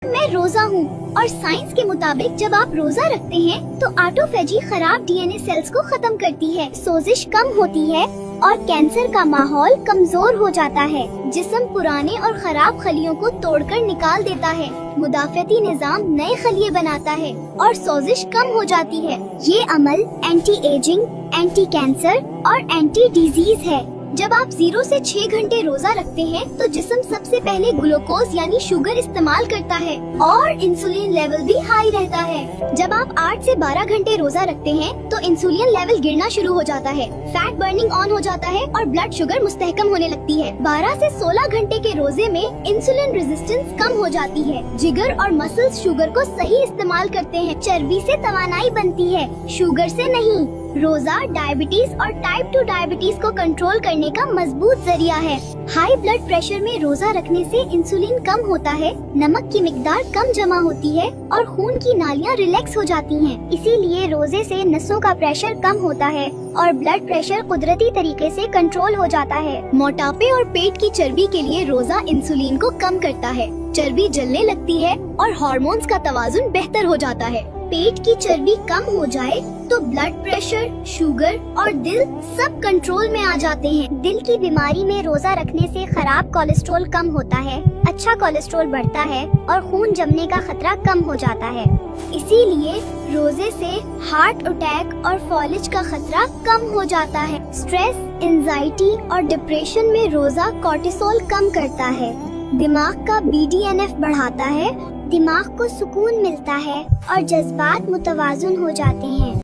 मैं रोजा हूँ और साइंस के मुताबिक जब आप रोजा रखते हैं तो ऑटोफेजी खराब डीएनए सेल्स को खत्म करती है, सोजिश कम होती है और कैंसर का माहौल कमजोर हो जाता है। जिस्म पुराने और खराब खलियों को तोड़कर निकाल देता है, मुदाफती निजाम नए खलिए बनाता है और सोजिश कम हो जाती है। ये अमल एंटी एजिंग, एंटी कैंसर और एंटी डिजीज है। जब आप 0 से 6 घंटे रोजा रखते हैं तो जिस्म सबसे पहले ग्लूकोज यानी शुगर इस्तेमाल करता है और इंसुलिन लेवल भी हाई रहता है। जब आप 8 से 12 घंटे रोजा रखते हैं तो इंसुलिन लेवल गिरना शुरू हो जाता है, फैट बर्निंग ऑन हो जाता है और ब्लड शुगर मुस्तहकम होने लगती है। 12 से 16 घंटे के रोजे में इंसुलिन रेजिस्टेंस कम हो जाती है, जिगर और मसल्स शुगर को सही इस्तेमाल करते हैं, चर्बी से तवानाई बनती है, शुगर से नहीं। रोजा डायबिटीज और टाइप 2 डायबिटीज को कंट्रोल करने का मजबूत जरिया है। हाई ब्लड प्रेशर में रोजा रखने से इंसुलिन कम होता है, नमक की मिकदार कम जमा होती है और खून की नालियां रिलैक्स हो जाती हैं। इसीलिए रोजे से नसों का प्रेशर कम होता है और ब्लड प्रेशर कुदरती तरीके से कंट्रोल हो जाता है। मोटापे और पेट की चर्बी के लिए रोजा इंसुलिन को कम करता है, चर्बी जलने लगती है और हार्मोन्स का तवाजुन बेहतर हो जाता है। पेट की चर्बी कम हो जाए तो ब्लड प्रेशर, शुगर और दिल सब कंट्रोल में आ जाते हैं। दिल की बीमारी में रोजा रखने से खराब कोलेस्ट्रॉल कम होता है, अच्छा कोलेस्ट्रॉल बढ़ता है और खून जमने का खतरा कम हो जाता है। इसीलिए रोजे से हार्ट अटैक और फॉलेज का खतरा कम हो जाता है। स्ट्रेस, एंजाइटी और डिप्रेशन में रोजा कोर्टिसोल कम करता है, दिमाग का BDNF बढ़ाता है, दिमाग को सुकून मिलता है और जज्बात मुतवाजुन हो जाते हैं।